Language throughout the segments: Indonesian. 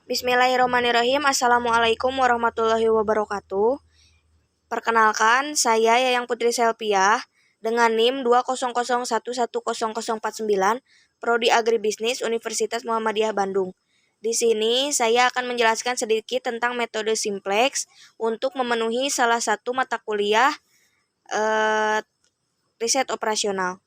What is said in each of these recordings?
Bismillahirrahmanirrahim. Assalamualaikum warahmatullahi wabarakatuh. Perkenalkan, saya Yayang Putri Selpiah dengan NIM 200110049, Prodi Agribisnis Universitas Muhammadiyah Bandung. Di sini saya akan menjelaskan sedikit tentang metode simplex untuk memenuhi salah satu mata kuliah riset operasional.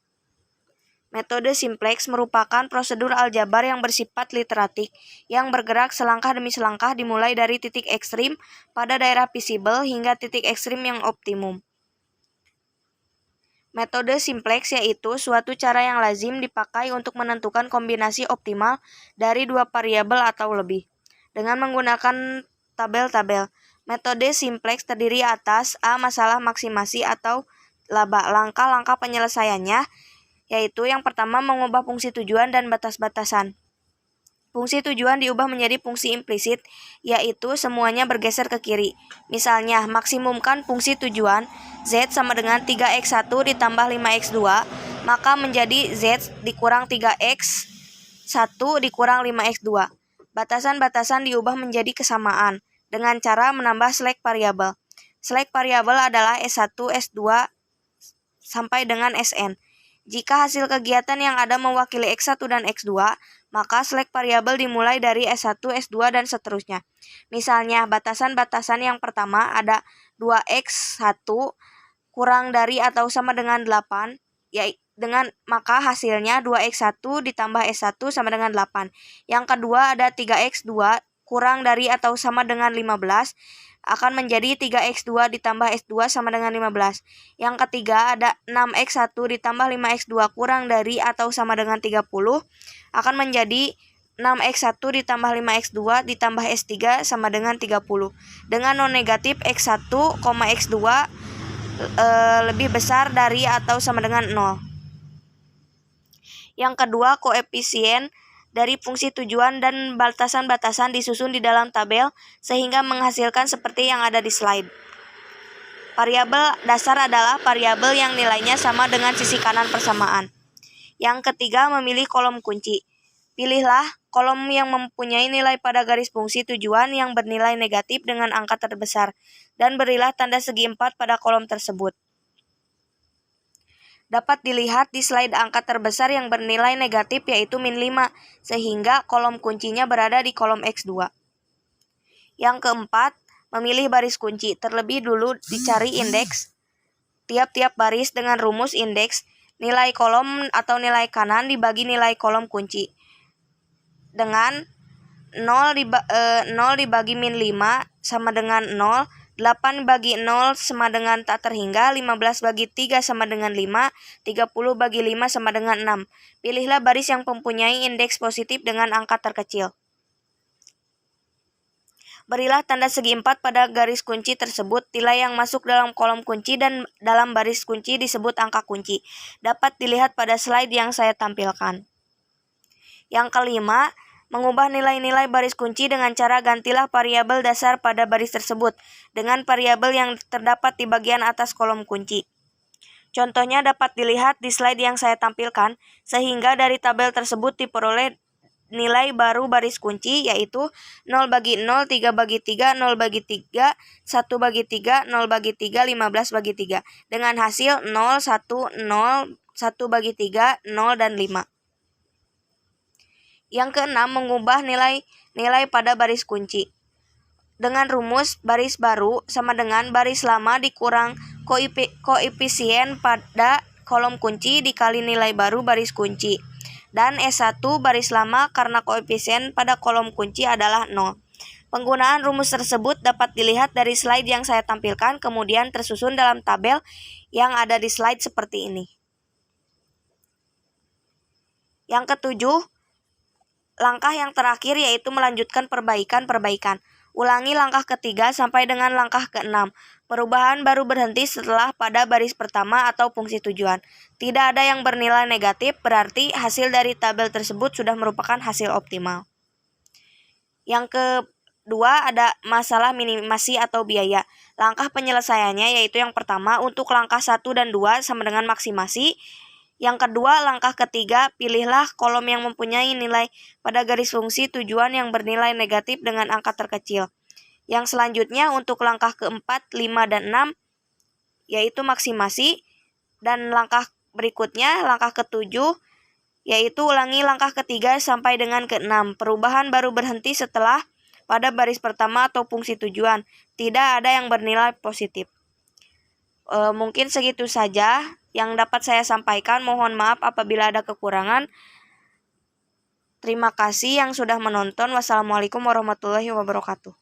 Metode simplex merupakan prosedur aljabar yang bersifat literatik, yang bergerak selangkah demi selangkah dimulai dari titik ekstrim pada daerah visible hingga titik ekstrim yang optimum. Metode simplex yaitu suatu cara yang lazim dipakai untuk menentukan kombinasi optimal dari dua variabel atau lebih. Dengan menggunakan tabel-tabel, metode simplex terdiri atas A. Masalah maksimasi atau laba. Langkah-langkah penyelesaiannya yaitu yang pertama mengubah fungsi tujuan dan batas-batasan. Fungsi tujuan diubah menjadi fungsi implisit, yaitu semuanya bergeser ke kiri. Misalnya, maksimumkan fungsi tujuan Z sama dengan 3x1 ditambah 5x2, maka menjadi Z dikurang 3x1 dikurang 5x2. Batasan-batasan diubah menjadi kesamaan, dengan cara menambah select variabel. Select variabel adalah S1, S2, sampai dengan Sn. Jika hasil kegiatan yang ada mewakili X1 dan X2, maka select variabel dimulai dari S1, S2, dan seterusnya. Misalnya, batasan-batasan yang pertama ada 2X1 kurang dari atau sama dengan 8, maka hasilnya 2X1 ditambah S1 sama dengan 8. Yang kedua ada 3X2 kurang dari atau sama dengan 15, akan menjadi 3x2 ditambah s2 sama dengan 15. Yang ketiga ada 6x1 ditambah 5x2 kurang dari atau sama dengan 30, akan menjadi 6x1 ditambah 5x2 ditambah s3 sama dengan 30. Dengan non negatif x1, x2 lebih besar dari atau sama dengan 0. Yang kedua, koefisien dari fungsi tujuan dan batasan-batasan disusun di dalam tabel sehingga menghasilkan seperti yang ada di slide. Variabel dasar adalah variabel yang nilainya sama dengan sisi kanan persamaan. Yang ketiga, memilih kolom kunci. Pilihlah kolom yang mempunyai nilai pada garis fungsi tujuan yang bernilai negatif dengan angka terbesar, dan berilah tanda segi 4 pada kolom tersebut. Dapat dilihat di slide angka terbesar yang bernilai negatif yaitu min 5, sehingga kolom kuncinya berada di kolom X2. Yang keempat, memilih baris kunci. Terlebih dulu dicari indeks tiap-tiap baris dengan rumus indeks nilai kolom atau nilai kanan dibagi nilai kolom kunci. Dengan 0 dibagi min 5 sama dengan 0, 8 bagi 0 sama dengan tak terhingga, 15 bagi 3 sama dengan 5, 30 bagi 5 sama dengan 6. Pilihlah baris yang mempunyai indeks positif dengan angka terkecil. Berilah tanda segi 4 pada garis kunci tersebut. Nilai yang masuk dalam kolom kunci dan dalam baris kunci disebut angka kunci. Dapat dilihat pada slide yang saya tampilkan. Yang kelima, mengubah nilai-nilai baris kunci dengan cara gantilah variabel dasar pada baris tersebut dengan variabel yang terdapat di bagian atas kolom kunci. Contohnya dapat dilihat di slide yang saya tampilkan, sehingga dari tabel tersebut diperoleh nilai baru baris kunci yaitu 0 bagi 0, 3 bagi 3, 0 bagi 3, 1 bagi 3, 0 bagi 3, 15 bagi 3. Dengan hasil 0, 1, 0, 1 bagi 3, 0, dan 5. Yang keenam, mengubah nilai pada baris kunci. Dengan rumus baris baru sama dengan baris lama dikurang koefisien pada kolom kunci dikali nilai baru baris kunci. Dan S1 baris lama karena koefisien pada kolom kunci adalah 0. Penggunaan rumus tersebut dapat dilihat dari slide yang saya tampilkan, kemudian tersusun dalam tabel yang ada di slide seperti ini. Yang ketujuh, langkah yang terakhir yaitu melanjutkan perbaikan. Ulangi langkah ketiga sampai dengan langkah keenam. Perubahan baru berhenti setelah pada baris pertama atau fungsi tujuan. Tidak ada yang bernilai negatif, berarti hasil dari tabel tersebut sudah merupakan hasil optimal. Yang kedua ada masalah minimasi atau biaya. Langkah penyelesaiannya yaitu yang pertama, untuk langkah 1 dan 2 sama dengan maksimasi. Yang kedua, langkah ketiga, pilihlah kolom yang mempunyai nilai pada garis fungsi tujuan yang bernilai negatif dengan angka terkecil. Yang selanjutnya untuk langkah keempat, 5, dan 6, yaitu maksimasi. Dan langkah berikutnya, langkah ketujuh, yaitu ulangi langkah ketiga sampai dengan keenam. Perubahan baru berhenti setelah pada baris pertama atau fungsi tujuan. Tidak ada yang bernilai positif. Mungkin segitu saja yang dapat saya sampaikan. Mohon maaf apabila ada kekurangan. Terima kasih yang sudah menonton. Wassalamualaikum warahmatullahi wabarakatuh.